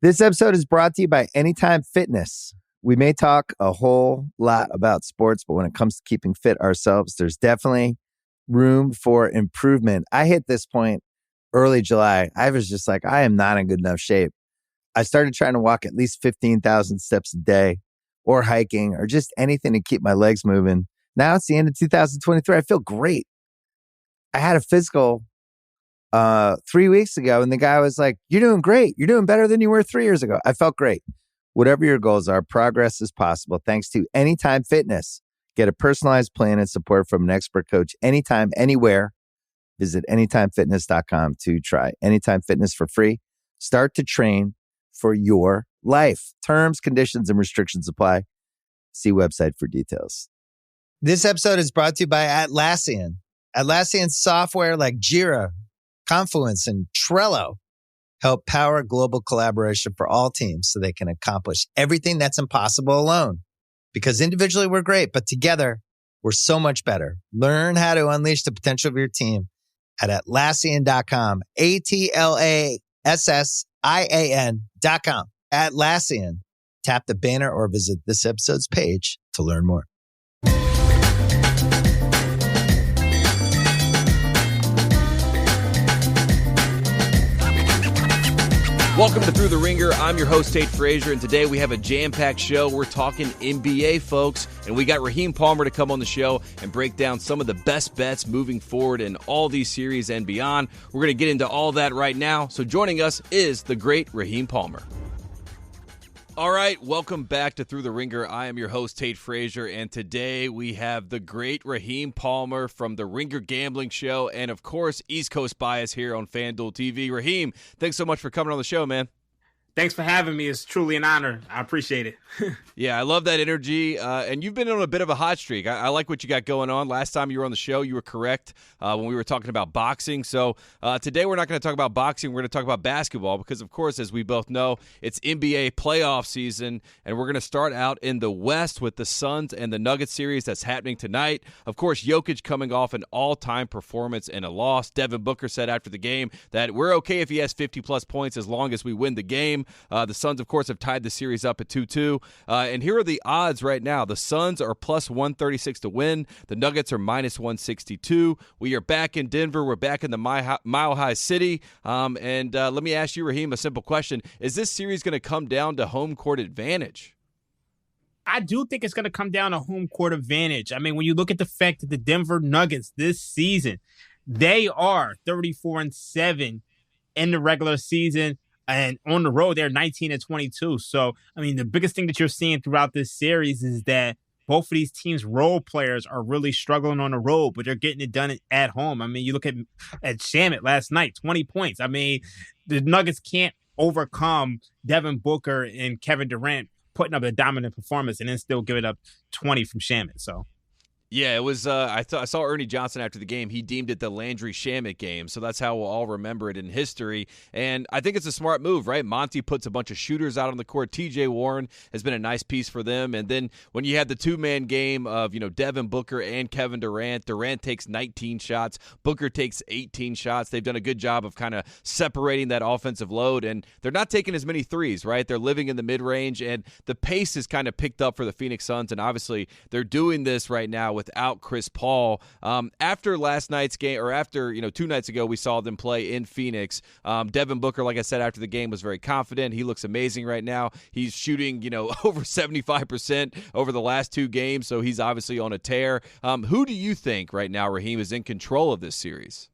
This episode is brought to you by Anytime Fitness. We may talk a whole lot about sports, but when it comes to keeping fit ourselves, there's definitely room for improvement. I hit this point early July. I was just like, I am not in good enough shape. I started trying to walk at least 15,000 steps a day or hiking or just anything to keep my legs moving. Now it's the end of 2023. I feel great. I had a physical 3 weeks ago, and the guy was like, "You're doing great. You're doing better than you were 3 years ago." I felt great. Whatever your goals are, progress is possible thanks to Anytime Fitness. Get a personalized plan and support from an expert coach anytime, anywhere. Visit anytimefitness.com to try Anytime Fitness for free. Start to train for your life. Terms, conditions, and restrictions apply. See website for details. This episode is brought to you by Atlassian. Atlassian software like Jira, Confluence, and Trello help power global collaboration for all teams so they can accomplish everything that's impossible alone. Because individually we're great, but together we're so much better. Learn how to unleash the potential of your team at Atlassian.com. Atlassian.com. Atlassian. Tap the banner or visit this episode's page to learn more. Welcome to Through the Ringer. I'm your host, Tate Frazier, and today we have a jam-packed show. We're talking NBA, folks, and we got Raheem Palmer to come on the show and break down some of the best bets moving forward in all these series and beyond. We're going to get into all that right now, so joining us is the great Raheem Palmer. All right, welcome back to Through the Ringer. I am your host, Tate Frazier, and today we have the great Raheem Palmer from the Ringer Gambling Show and, of course, East Coast Bias here on FanDuel TV. Raheem, thanks so much for coming on the show, man. Thanks for having me. It's truly an honor. I appreciate it. Yeah, I love that energy, and you've been on a bit of a hot streak. I like what you got going on. Last time you were on the show, you were correct when we were talking about boxing. So today we're not going to talk about boxing. We're going to talk about basketball because, of course, as we both know, it's NBA playoff season, and we're going to start out in the West with the Suns and the Nuggets series that's happening tonight. Of course, Jokic coming off an all-time performance and a loss. Devin Booker said after the game that we're okay if he has 50-plus points as long as we win the game. The Suns, of course, have tied the series up at 2-2. And here are the odds right now. The Suns are plus 136 to win. The Nuggets are minus 162. We are back in Denver. We're back in the Mile High City. And let me ask you, Raheem, a simple question. Is this series going to come down to home court advantage? I do think it's going to come down to home court advantage. I mean, when you look at the fact that the Denver Nuggets this season, they are 34-7 in the regular season. And on the road, they're 19-22. So, I mean, the biggest thing that you're seeing throughout this series is that both of these teams' role players are really struggling on the road, but they're getting it done at home. I mean, you look at Shamet last night, 20 points. I mean, the Nuggets can't overcome Devin Booker and Kevin Durant putting up a dominant performance and then still giving up 20 from Shamet. So. Yeah, it was. I saw Ernie Johnson after the game. He deemed it the Landry Shamet game, so that's how we'll all remember it in history. And I think it's a smart move, right? Monty puts a bunch of shooters out on the court. T.J. Warren has been a nice piece for them. And then when you had the two-man game of Devin Booker and Kevin Durant, Durant takes 19 shots, Booker takes 18 shots. They've done a good job of kind of separating that offensive load, and they're not taking as many threes, right? They're living in the mid-range, and the pace is kind of picked up for the Phoenix Suns. And obviously, they're doing this right now without Chris Paul. After last night's game, or after 2 nights ago, we saw them play in Phoenix. Devin Booker, like I said, after the game was very confident. He looks amazing right now. He's shooting, over 75% over the last 2 games, so he's obviously on a tear. Who do you think right now, Raheem, is in control of this series?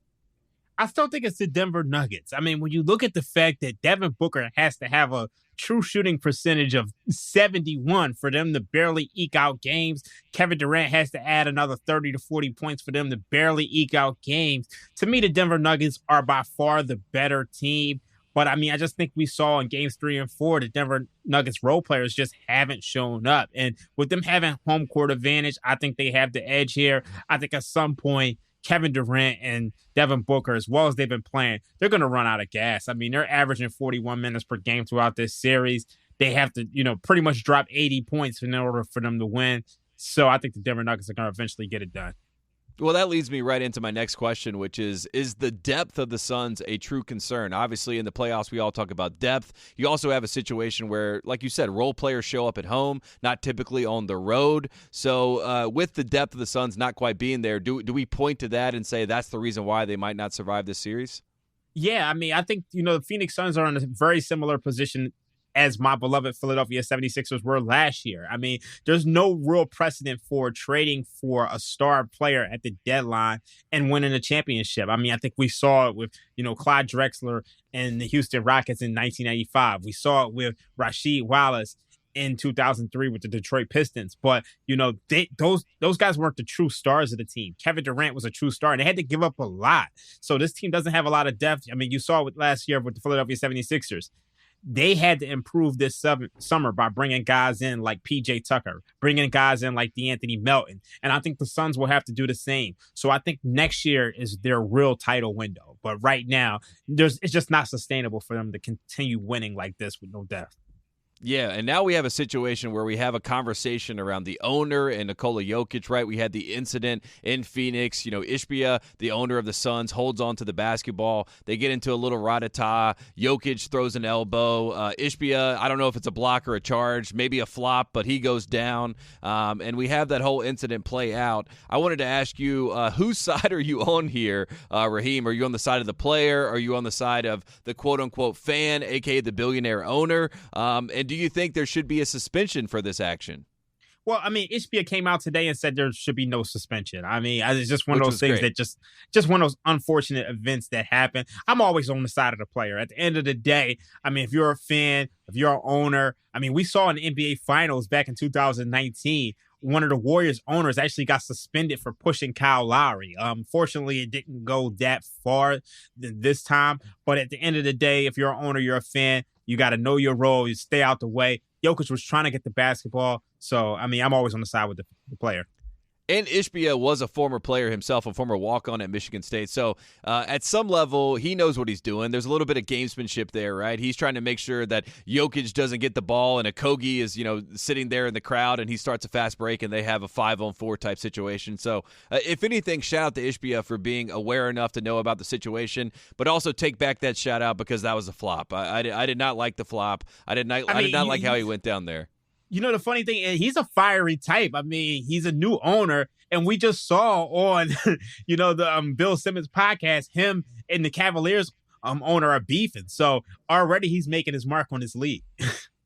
I still think it's the Denver Nuggets. I mean, when you look at the fact that Devin Booker has to have a true shooting percentage of 71 for them to barely eke out games, Kevin Durant has to add another 30 to 40 points for them to barely eke out games. To me, the Denver Nuggets are by far the better team. But, I mean, I just think we saw in games 3 and 4, the Denver Nuggets role players just haven't shown up. And with them having home court advantage, I think they have the edge here. I think at some point, Kevin Durant and Devin Booker, as well as they've been playing, they're going to run out of gas. I mean, they're averaging 41 minutes per game throughout this series. They have to, pretty much drop 80 points in order for them to win. So I think the Denver Nuggets are going to eventually get it done. Well, that leads me right into my next question, which is the depth of the Suns a true concern? Obviously, in the playoffs, we all talk about depth. You also have a situation where, like you said, role players show up at home, not typically on the road. So with the depth of the Suns not quite being there, do we point to that and say that's the reason why they might not survive this series? Yeah, I mean, I think, the Phoenix Suns are in a very similar position as my beloved Philadelphia 76ers were last year. I mean, there's no real precedent for trading for a star player at the deadline and winning a championship. I mean, I think we saw it with, Clyde Drexler and the Houston Rockets in 1995. We saw it with Rasheed Wallace in 2003 with the Detroit Pistons. But, those guys weren't the true stars of the team. Kevin Durant was a true star, and they had to give up a lot. So this team doesn't have a lot of depth. I mean, you saw it last year with the Philadelphia 76ers. They had to improve this summer by bringing guys in like PJ Tucker, bringing guys in like DeAnthony Melton. And I think the Suns will have to do the same. So I think next year is their real title window. But right now, it's just not sustainable for them to continue winning like this with no depth. Yeah, and now we have a situation where we have a conversation around the owner and Nikola Jokic, right? We had the incident in Phoenix. Ishbia, the owner of the Suns, holds on to the basketball. They get into a little rat-a-tat. Jokic throws an elbow. Ishbia, I don't know if it's a block or a charge, maybe a flop, but he goes down. And we have that whole incident play out. I wanted to ask you, whose side are you on here, Raheem? Are you on the side of the player? Are you on the side of the quote-unquote fan, a.k.a. the billionaire owner? And do you think there should be a suspension for this action? Well, I mean, Ishbia came out today and said there should be no suspension. I mean, it's just one of those things that just one of those unfortunate events that happen. I'm always on the side of the player. At the end of the day, I mean, if you're a fan, if you're an owner, I mean, we saw in the NBA Finals back in 2019, one of the Warriors owners actually got suspended for pushing Kyle Lowry. Fortunately, it didn't go that far this time. But at the end of the day, if you're an owner, you're a fan, you got to know your role. You stay out the way. Jokic was trying to get the basketball. So, I mean, I'm always on the side with the player. And Ishbia was a former player himself, a former walk-on at Michigan State. So at some level, he knows what he's doing. There's a little bit of gamesmanship there, right? He's trying to make sure that Jokic doesn't get the ball and Okogie is, sitting there in the crowd and he starts a fast break and they have a 5-on-4 type situation. So if anything, shout out to Ishbia for being aware enough to know about the situation, but also take back that shout out because that was a flop. I did not like the flop. I did not like how he went down there. The funny thing is he's a fiery type. I mean, he's a new owner, and we just saw on, the Bill Simmons podcast, him and the Cavaliers owner are beefing. So already he's making his mark on this league.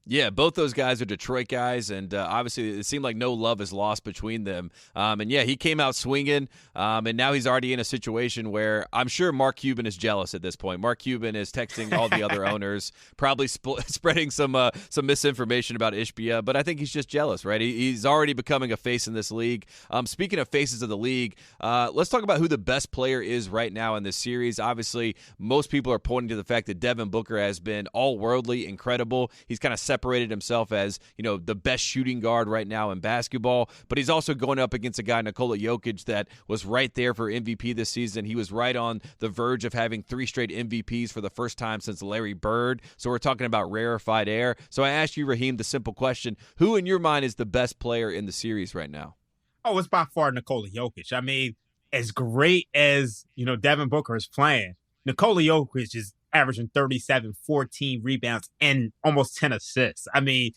Yeah, both those guys are Detroit guys, and obviously it seemed like no love is lost between them. And yeah, he came out swinging, and now he's already in a situation where I'm sure Mark Cuban is jealous at this point. Mark Cuban is texting all the other owners, probably spreading some misinformation about Ishbia, but I think he's just jealous, right? He's already becoming a face in this league. Speaking of faces of the league, let's talk about who the best player is right now in this series. Obviously, most people are pointing to the fact that Devin Booker has been all-worldly, incredible. He's kind of separated himself as, the best shooting guard right now in basketball, but he's also going up against a guy, Nikola Jokic, that was right there for MVP this season. He was right on the verge of having 3 straight MVPs for the first time since Larry Bird. So we're talking about rarefied air. So I asked you, Raheem, the simple question, who in your mind is the best player in the series right now? Oh, it's by far Nikola Jokic. I mean, as great as, Devin Booker is playing, Nikola Jokic is averaging 37, 14 rebounds, and almost 10 assists. I mean,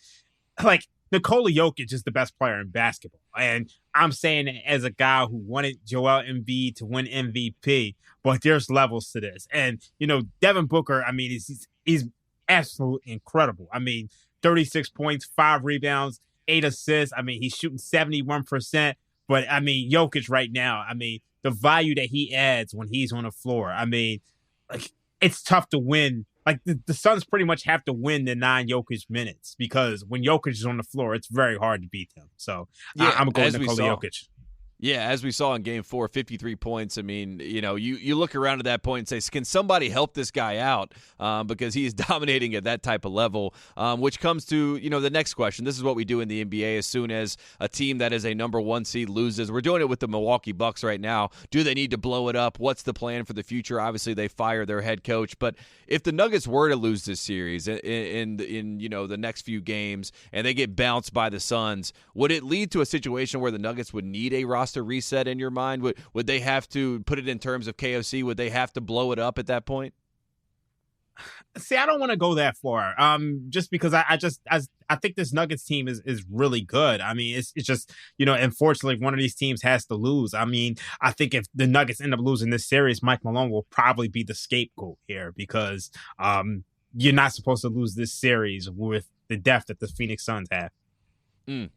Nikola Jokic is the best player in basketball. And I'm saying it as a guy who wanted Joel Embiid to win MVP, but there's levels to this. And, Devin Booker, I mean, he's absolutely incredible. I mean, 36 points, 5 rebounds, 8 assists. I mean, he's shooting 71%. But, I mean, Jokic right now, I mean, the value that he adds when he's on the floor, I mean, it's tough to win. The Suns pretty much have to win the 9 Jokic minutes because when Jokic is on the floor, it's very hard to beat him. So yeah, I'm going to Nikola Jokic. Yeah, as we saw in Game 4, 53 points. I mean, you look around at that point and say, can somebody help this guy out? Because he is dominating at that type of level, which comes to, the next question. This is what we do in the NBA as soon as a team that is a number 1 seed loses. We're doing it with the Milwaukee Bucks right now. Do they need to blow it up? What's the plan for the future? Obviously, they fire their head coach. But if the Nuggets were to lose this series in the next few games and they get bounced by the Suns, would it lead to a situation where the Nuggets would need a roster to reset in your mind? Would they have to put it in terms of KOC? Would they have to blow it up at that point? See, I don't want to go that far. Just because I think this Nuggets team is really good. I mean, it's just, unfortunately, one of these teams has to lose. I mean, I think if the Nuggets end up losing this series, Mike Malone will probably be the scapegoat here because you're not supposed to lose this series with the depth that the Phoenix Suns have.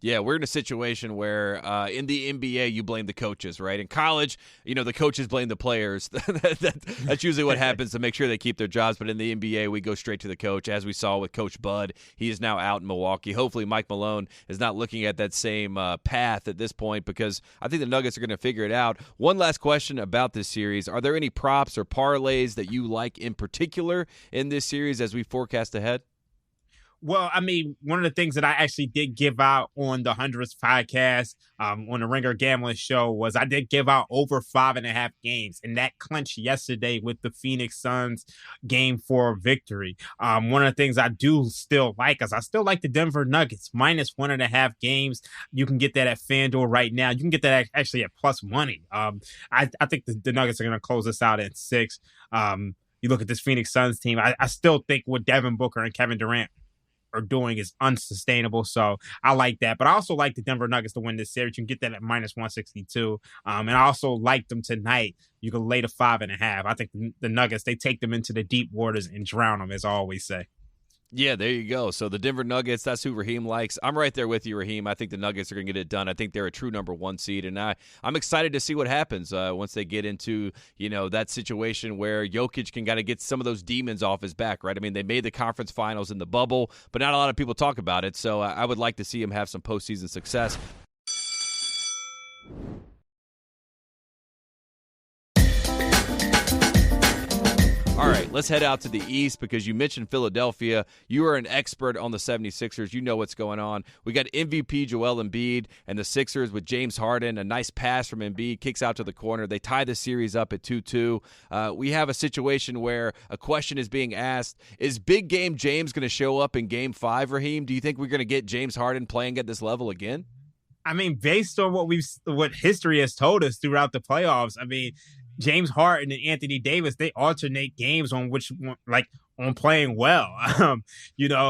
Yeah, we're in a situation where in the NBA, you blame the coaches, right? In college, the coaches blame the players. That's usually what happens to make sure they keep their jobs. But in the NBA, we go straight to the coach, as we saw with Coach Bud. He is now out in Milwaukee. Hopefully, Mike Malone is not looking at that same path at this point because I think the Nuggets are going to figure it out. One last question about this series. Are there any props or parlays that you like in particular in this series as we forecast ahead? Well, I mean, one of the things that I actually did give out on the 100th podcast on the Ringer Gambling Show was I did give out over 5.5 games, and that clinched yesterday with the Phoenix Suns Game 4 victory. One of the things I do still like is I still like the Denver Nuggets minus 1.5 games. You can get that at FanDuel right now. You can get that actually at plus money. I think the Nuggets are going to close this out at 6. You look at this Phoenix Suns team. I still think what Devin Booker and Kevin Durant are doing is unsustainable. So I like that. But I also like the Denver Nuggets to win this series. You can get that at minus 162. And I also like them tonight. You can lay to 5.5. I think the Nuggets, they take them into the deep waters and drown them, as I always say. Yeah, there you go. So the Denver Nuggets, that's who Raheem likes. I'm right there with you, Raheem. I think the Nuggets are going to get it done. I think they're a true number 1 seed, and I'm excited to see what happens once they get into, that situation where Jokic can kind of get some of those demons off his back, right? I mean, they made the conference finals in the bubble, but not a lot of people talk about it, so I would like to see him have some postseason success. All right, let's head out to the East because you mentioned Philadelphia. You are an expert on the 76ers. You know what's going on. We got MVP Joel Embiid and the Sixers with James Harden. A nice pass from Embiid, kicks out to the corner. They tie the series up at 2-2. We have a situation where a question is being asked, is big game James going to show up in Game 5, Raheem? Do you think we're going to get James Harden playing at this level again? I mean, based on what history has told us throughout the playoffs, I mean, James Harden and Anthony Davis, they alternate games on on playing well.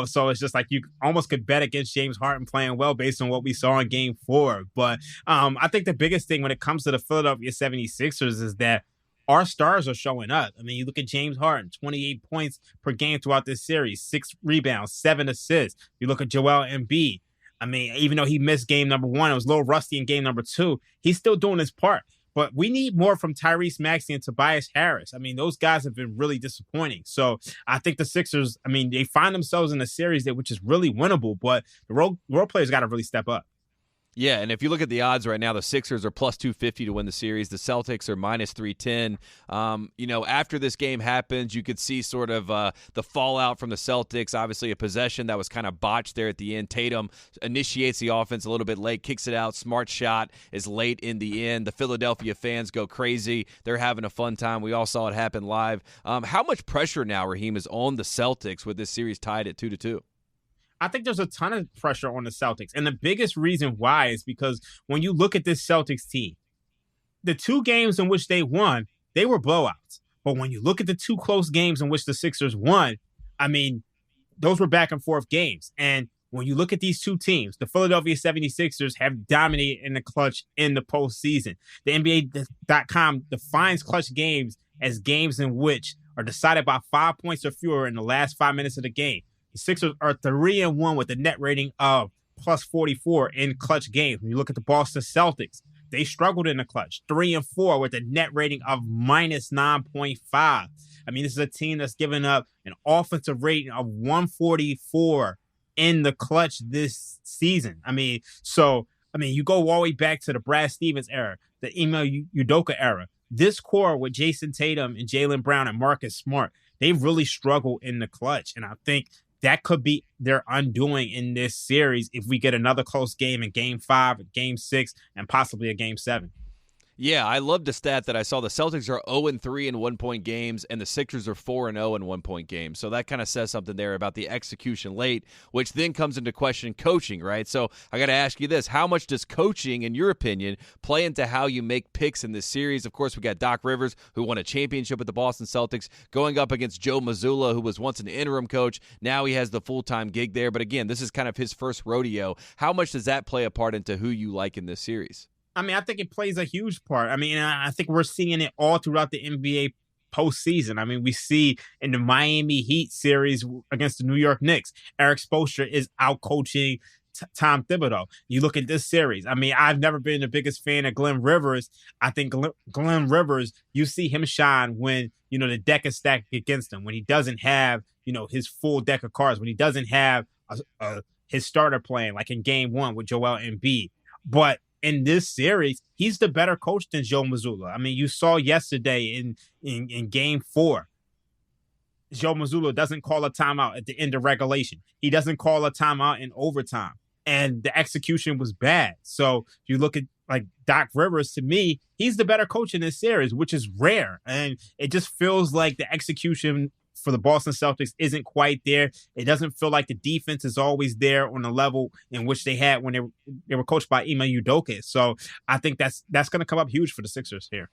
So it's just like you almost could bet against James Harden playing well based on what we saw in Game 4. But I think the biggest thing when it comes to the Philadelphia 76ers is that our stars are showing up. I mean, you look at James Harden, 28 points per game throughout this series, 6 rebounds, 7 assists. You look at Joel Embiid. I mean, even though he missed game number 1, it was a little rusty in game number 2, he's still doing his part. But we need more from Tyrese Maxey and Tobias Harris. I mean, those guys have been really disappointing. So I think the Sixers, I mean, they find themselves in a series which is really winnable, but the role players got to really step up. Yeah, and if you look at the odds right now, the Sixers are plus 250 to win the series. The Celtics are minus 310. After this game happens, you could see sort of the fallout from the Celtics. Obviously, a possession that was kind of botched there at the end. Tatum initiates the offense a little bit late, kicks it out. Smart shot is late in the end. The Philadelphia fans go crazy. They're having a fun time. We all saw it happen live. How much pressure now, Raheem, is on the Celtics with this series tied at 2-2? I think there's a ton of pressure on the Celtics. And the biggest reason why is because when you look at this Celtics team, the 2 games in which they won, they were blowouts. But when you look at the 2 close games in which the Sixers won, I mean, those were back and forth games. And when you look at these 2 teams, the Philadelphia 76ers have dominated in the clutch in the postseason. The NBA.com defines clutch games as games in which are decided by 5 points or fewer in the last 5 minutes of the game. The Sixers are 3-1 with a net rating of plus 44 in clutch games. When you look at the Boston Celtics, they struggled in the clutch, 3-4 with a net rating of minus 9.5. I mean, this is a team that's given up an offensive rating of 144 in the clutch this season. You go all the way back to the Brad Stevens era, the Ime Udoka era. This core with Jason Tatum and Jaylen Brown and Marcus Smart, they really struggle in the clutch. And I think that could be their undoing in this series if we get another close game in Game 5, Game 6, and possibly a Game 7. Yeah, I love the stat that I saw. The Celtics are 0-3 in 1-point games, and the Sixers are 4-0 in 1-point games. So that kind of says something there about the execution late, which then comes into question coaching, right? So I got to ask you this. How much does coaching, in your opinion, play into how you make picks in this series? Of course, we got Doc Rivers, who won a championship with the Boston Celtics, going up against Joe Mazzulla, who was once an interim coach. Now he has the full-time gig there. But again, this is kind of his first rodeo. How much does that play a part into who you like in this series? I mean, I think it plays a huge part. I mean, I think we're seeing it all throughout the NBA postseason. I mean, we see in the Miami Heat series against the New York Knicks, Eric Spoelstra is out-coaching Tom Thibodeau. You look at this series. I mean, I've never been the biggest fan of Glenn Rivers. I think Glenn Rivers, you see him shine when, the deck is stacked against him, when he doesn't have, his full deck of cards, when he doesn't have his starter playing, like in game one with Joel Embiid. But in this series, he's the better coach than Joe Mazzulla. I mean, you saw yesterday in game 4, Joe Mazzulla doesn't call a timeout at the end of regulation. He doesn't call a timeout in overtime. And the execution was bad. So you look at like Doc Rivers, to me, he's the better coach in this series, which is rare. And it just feels like the execution for the Boston Celtics isn't quite there. It doesn't feel like the defense is always there on the level in which they had when they were coached by Ime Udoka. So I think that's going to come up huge for the Sixers here.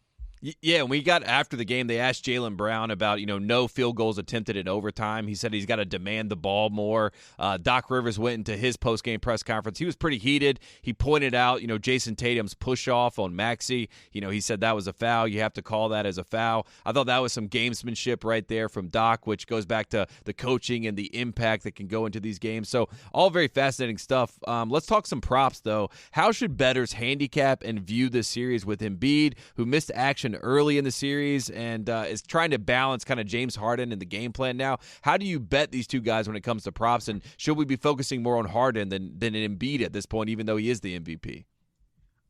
Yeah, when we got after the game, they asked Jaylen Brown about, no field goals attempted in overtime. He said he's got to demand the ball more. Doc Rivers went into his post-game press conference. He was pretty heated. He pointed out, Jason Tatum's push-off on Maxey. He said that was a foul. You have to call that as a foul. I thought that was some gamesmanship right there from Doc, which goes back to the coaching and the impact that can go into these games. So all very fascinating stuff. Let's talk some props, though. How should bettors handicap and view this series with Embiid, who missed action early in the series and is trying to balance kind of James Harden in the game plan now? How do you bet these two guys when it comes to props, and should we be focusing more on Harden than Embiid at this point, even though he is the MVP?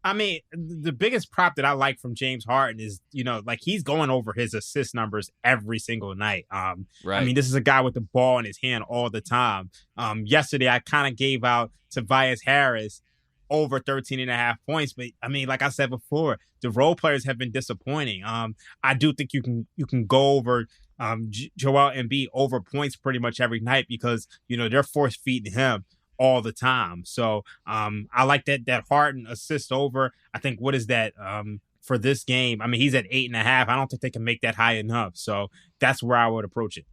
I mean, the biggest prop that I like from James Harden is, like he's going over his assist numbers every single night. Right. I mean, this is a guy with the ball in his hand all the time. Yesterday, I kind of gave out Tobias Harris over 13.5 points. But I mean, like I said before, the role players have been disappointing. I do think you can go over Joel Embiid over points pretty much every night because, they're force feeding him all the time. So I like that Harden assist over. I think, what is that for this game? I mean, he's at 8.5. I don't think they can make that high enough. So that's where I would approach it.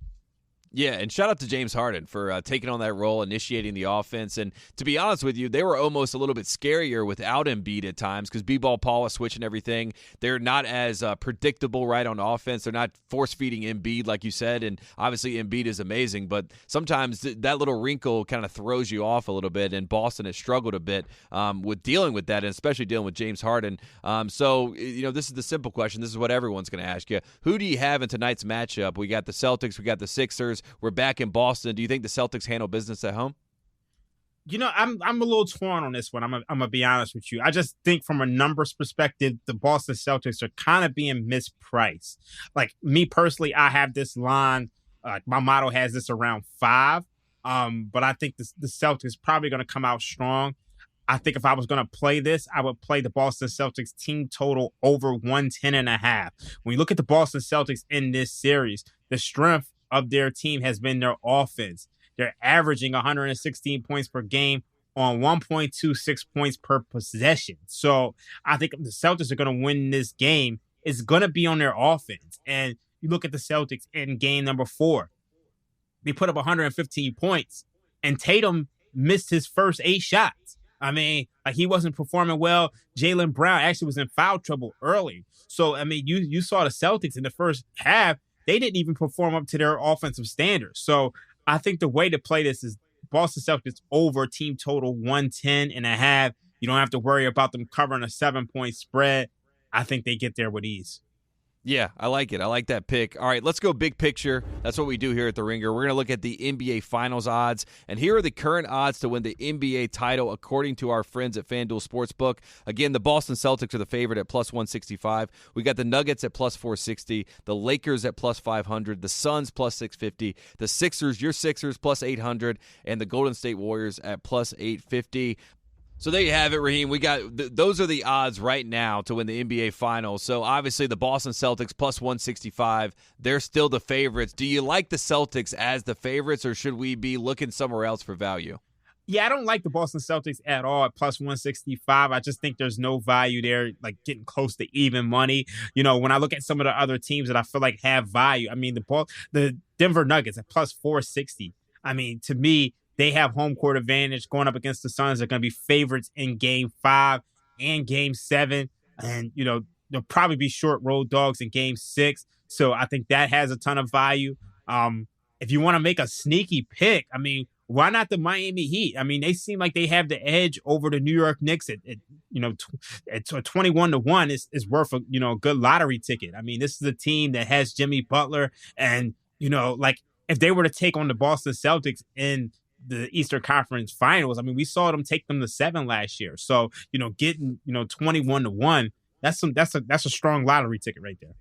Yeah, and shout out to James Harden for taking on that role, initiating the offense. And to be honest with you, they were almost a little bit scarier without Embiid at times because B-Ball Paul was switching everything. They're not as predictable right on offense. They're not force-feeding Embiid like you said, and obviously Embiid is amazing, but sometimes that little wrinkle kind of throws you off a little bit, and Boston has struggled a bit with dealing with that, and especially dealing with James Harden. So, this is the simple question. This is what everyone's going to ask you. Who do you have in tonight's matchup? We got the Celtics. We got the Sixers. We're back in Boston. Do you think the Celtics handle business at home? I'm a little torn on this one. I'm gonna be honest with you. I just think from a numbers perspective, the Boston Celtics are kind of being mispriced. Like me personally, I have this line. My model has this around 5. But I think the Celtics probably going to come out strong. I think if I was going to play this, I would play the Boston Celtics team total over 110.5. When you look at the Boston Celtics in this series, the strength of their team has been their offense. They're averaging 116 points per game on 1.26 points per possession. So I think the Celtics are going to win this game. It's going to be on their offense. And you look at the Celtics in game number 4. They put up 115 points, and Tatum missed his first 8 shots. I mean, like he wasn't performing well. Jaylen Brown actually was in foul trouble early. So, I mean, you saw the Celtics in the first half. They didn't even perform up to their offensive standards. So I think the way to play this is Boston Celtics over team total 110.5. You don't have to worry about them covering a 7-point spread. I think they get there with ease. Yeah, I like it. I like that pick. All right, let's go big picture. That's what we do here at The Ringer. We're going to look at the NBA Finals odds, and here are the current odds to win the NBA title according to our friends at FanDuel Sportsbook. Again, the Boston Celtics are the favorite at plus 165. We got the Nuggets at plus 460, the Lakers at plus 500, the Suns plus 650, the Sixers, your Sixers, plus 800, and the Golden State Warriors at plus 850. So there you have it, Raheem. We got those are the odds right now to win the NBA Finals. So obviously the Boston Celtics plus 165, they're still the favorites. Do you like the Celtics as the favorites, or should we be looking somewhere else for value? Yeah, I don't like the Boston Celtics at all at plus 165. I just think there's no value there, like getting close to even money. When I look at some of the other teams that I feel like have value, I mean, the Denver Nuggets at plus 460. I mean, to me, they have home court advantage going up against the Suns. They're going to be favorites in Game 5 and Game 7. And, they'll probably be short road dogs in Game 6. So I think that has a ton of value. If you want to make a sneaky pick, I mean, why not the Miami Heat? I mean, they seem like they have the edge over the New York Knicks at 21-1 is worth a good lottery ticket. I mean, this is a team that has Jimmy Butler, and if they were to take on the Boston Celtics in the Eastern Conference Finals, I mean, we saw them take them to 7 last year. So getting 21-1, that's a strong lottery ticket right there.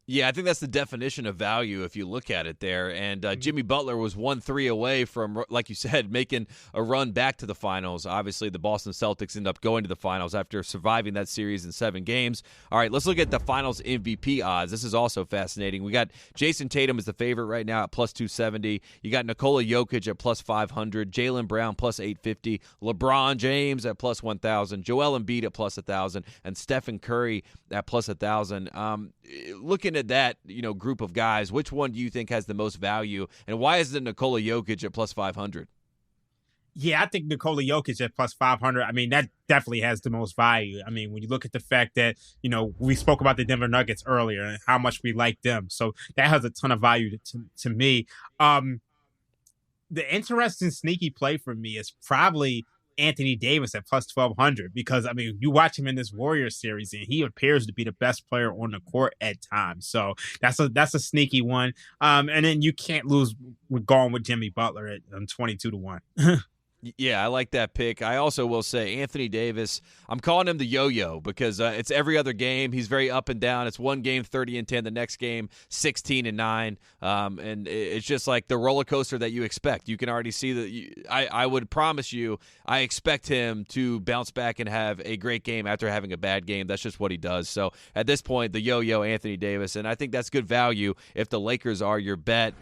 Yeah, I think that's the definition of value if you look at it there. And Jimmy Butler was 1-3 away from, like you said, making a run back to the finals. Obviously, the Boston Celtics end up going to the finals after surviving that series in 7 games. All right, let's look at the finals MVP odds. This is also fascinating. We got Jason Tatum as the favorite right now at plus 270. You got Nikola Jokic at plus 500, Jaylen Brown plus 850, LeBron James at plus 1,000, Joel Embiid at plus 1,000, and Stephen Curry at plus 1,000. Looking at that, group of guys, which one do you think has the most value, and why is it Nikola Jokic at plus 500? Yeah, I think Nikola Jokic at plus 500. I mean, that definitely has the most value. I mean, when you look at the fact that, we spoke about the Denver Nuggets earlier and how much we like them. So that has a ton of value to me. The interesting sneaky play for me is probably Anthony Davis at plus 1,200, because, I mean, you watch him in this Warriors series and he appears to be the best player on the court at times. So that's a sneaky one. And then you can't lose with going with Jimmy Butler at 22-1. Yeah, I like that pick. I also will say Anthony Davis, I'm calling him the yo-yo because it's every other game. He's very up and down. It's one game 30-10, the next game 16-9. And it's just like the roller coaster that you expect. You can already see that. I would promise you, I expect him to bounce back and have a great game after having a bad game. That's just what he does. So at this point, the yo-yo Anthony Davis, and I think that's good value if the Lakers are your bet.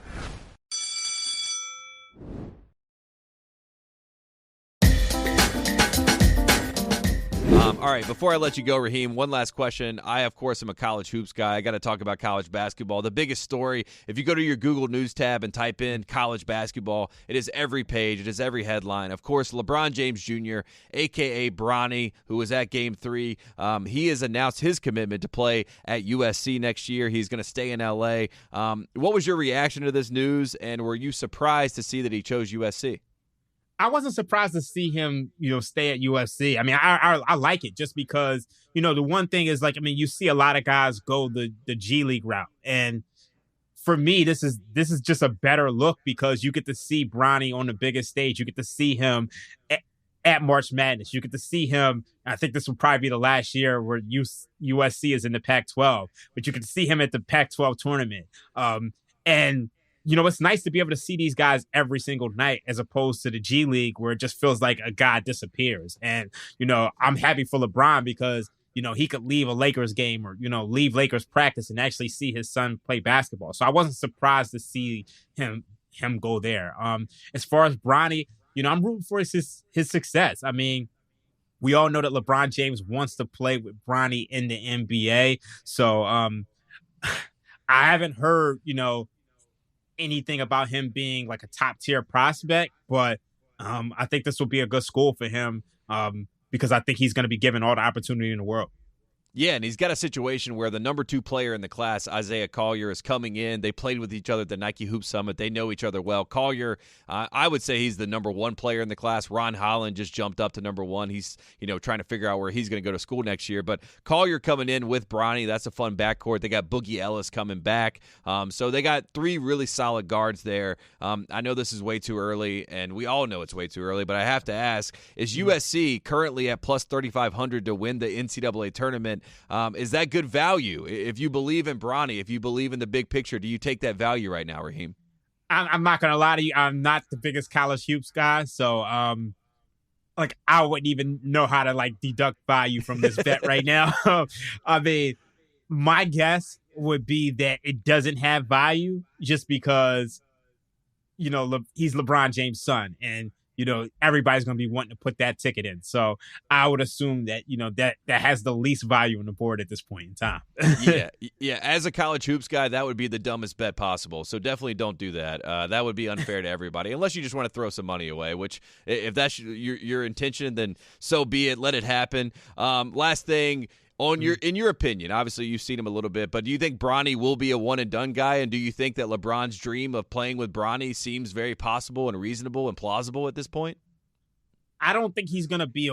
All right, before I let you go, Raheem, one last question. I, of course, am a college hoops guy. I got to talk about college basketball. The biggest story, if you go to your Google News tab and type in college basketball, it is every page. It is every headline. Of course, LeBron James Jr., a.k.a. Bronny, who was at Game 3, he has announced his commitment to play at USC next year. He's going to stay in L.A. What was your reaction to this news, and were you surprised to see that he chose USC? I wasn't surprised to see him, stay at USC. I mean, I like it just because, the one thing is, like, I mean, you see a lot of guys go the G League route. And for me, this is just a better look because you get to see Bronny on the biggest stage. You get to see him at March Madness. You get to see him. I think this will probably be the last year where USC is in the Pac-12, but you get to see him at the Pac-12 tournament. And it's nice to be able to see these guys every single night as opposed to the G League where it just feels like a guy disappears. And, I'm happy for LeBron because, he could leave a Lakers game or, leave Lakers practice and actually see his son play basketball. So I wasn't surprised to see him go there. As far as Bronny, I'm rooting for his success. I mean, we all know that LeBron James wants to play with Bronny in the NBA. So I haven't heard, anything about him being like a top tier prospect, but I think this will be a good school for him because I think he's going to be given all the opportunity in the world. Yeah, and he's got a situation where the number 2 player in the class, Isaiah Collier, is coming in. They played with each other at the Nike Hoop Summit. They know each other well. Collier, I would say he's the number 1 player in the class. Ron Holland just jumped up to number 1. He's, trying to figure out where he's going to go to school next year. But Collier coming in with Bronny, that's a fun backcourt. They got Boogie Ellis coming back. So they got 3 really solid guards there. I know this is way too early, and we all know it's way too early, but I have to ask, is USC currently at plus 3,500 to win the NCAA tournament? Is that good value? If you believe in Bronny, if you believe in the big picture, do you take that value right now, Raheem? I'm not going to lie to you. I'm not the biggest college hoops guy. So like I wouldn't even know how to like deduct value from this bet right now. I mean, my guess would be that it doesn't have value just because, he's LeBron James' son, and everybody's going to be wanting to put that ticket in. So I would assume that that has the least value on the board at this point in time. Yeah. As a college hoops guy, that would be the dumbest bet possible. So definitely don't do that. That would be unfair to everybody, unless you just want to throw some money away. Which, if that's your intention, then so be it. Let it happen. Last thing. In your opinion, obviously you've seen him a little bit, but do you think Bronny will be a one-and-done guy, and do you think that LeBron's dream of playing with Bronny seems very possible and reasonable and plausible at this point? I don't think he's going to be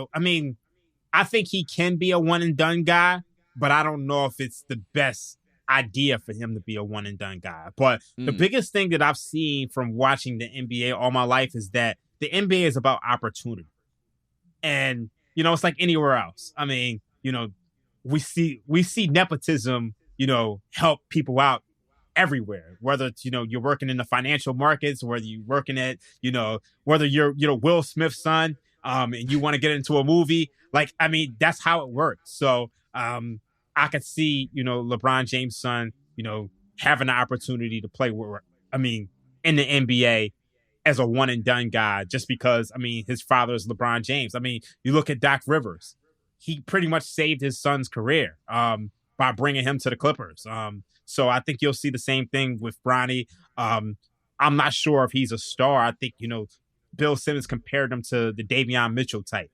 I think he can be a one-and-done guy, but I don't know if it's the best idea for him to be a one-and-done guy. But the biggest thing that I've seen from watching the NBA all my life is that the NBA is about opportunity. And, it's like anywhere else. I mean, we see nepotism, help people out everywhere, whether it's, you're working in the financial markets, whether you're working at, whether you're, Will Smith's son, and you want to get into a movie. Like, I mean, that's how it works. So, I could see, LeBron James' son, having the opportunity to play in the NBA as a one and done guy, just because, his father is LeBron James. You look at Doc Rivers. He pretty much saved his son's career by bringing him to the Clippers. So I think you'll see the same thing with Bronny. I'm not sure if he's a star. I think, Bill Simmons compared him to the Davion Mitchell type.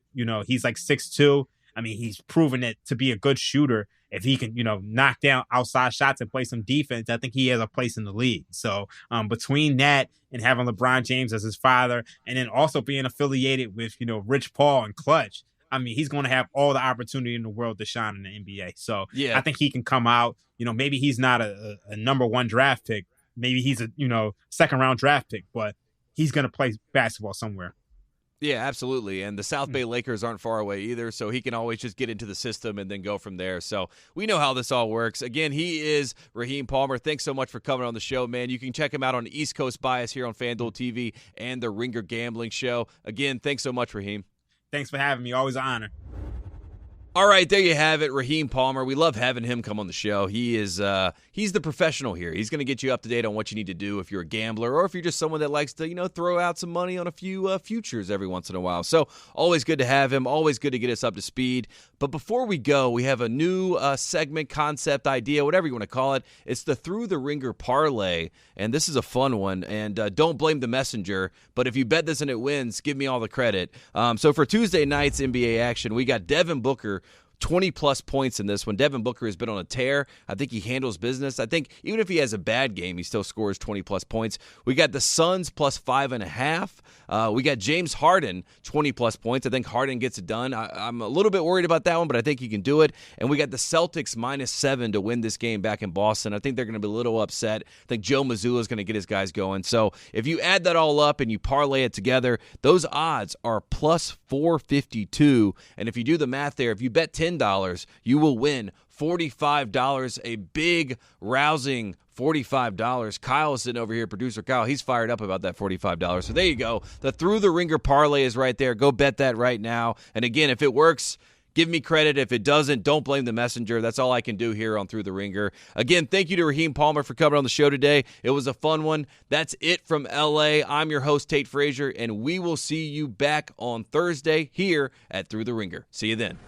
He's like 6'2". He's proven it to be a good shooter. If he can, knock down outside shots and play some defense, I think he has a place in the league. So between that and having LeBron James as his father, and then also being affiliated with, Rich Paul and Clutch, he's going to have all the opportunity in the world to shine in the NBA. So I think he can come out, maybe he's not a number one draft pick. Maybe he's a, second round draft pick, but he's going to play basketball somewhere. Yeah, absolutely. And the South Bay Lakers aren't far away either, so he can always just get into the system and then go from there. So we know how this all works. Again, he is Raheem Palmer. Thanks so much for coming on the show, man. You can check him out on East Coast Bias here on FanDuel TV and the Ringer Gambling Show. Again, thanks so much, Raheem. Thanks for having me. Always an honor. All right, there you have it, Raheem Palmer. We love having him come on the show. He is he's the professional here. He's going to get you up to date on what you need to do if you're a gambler or if you're just someone that likes to, throw out some money on a few futures every once in a while. So always good to have him. Always good to get us up to speed. But before we go, we have a new segment, concept, idea, whatever you want to call it. It's the Thru the Ringer Parlay, and this is a fun one. And don't blame the messenger, but if you bet this and it wins, give me all the credit. So for Tuesday night's NBA action, we got Devin Booker 20-plus points in this one. Devin Booker has been on a tear. I think he handles business. I think even if he has a bad game, he still scores 20-plus points. We got the Suns plus 5.5. We got James Harden, 20-plus points. I think Harden gets it done. I'm a little bit worried about that one, but I think he can do it. And we got the Celtics -7 to win this game back in Boston. I think they're going to be a little upset. I think Joe Mazzulla is going to get his guys going. So if you add that all up and you parlay it together, those odds are plus 452. And if you do the math there, if you bet $10, you will win $45, a big, rousing $45. Kyle is sitting over here, producer Kyle. He's fired up about that $45. So there you go. The Thru the Ringer parlay is right there. Go bet that right now. And again, if it works, give me credit. If it doesn't, don't blame the messenger. That's all I can do here on Thru the Ringer. Again, thank you to Raheem Palmer for coming on the show today. It was a fun one. That's it from LA. I'm your host, Tate Frazier, and we will see you back on Thursday here at Thru the Ringer. See you then.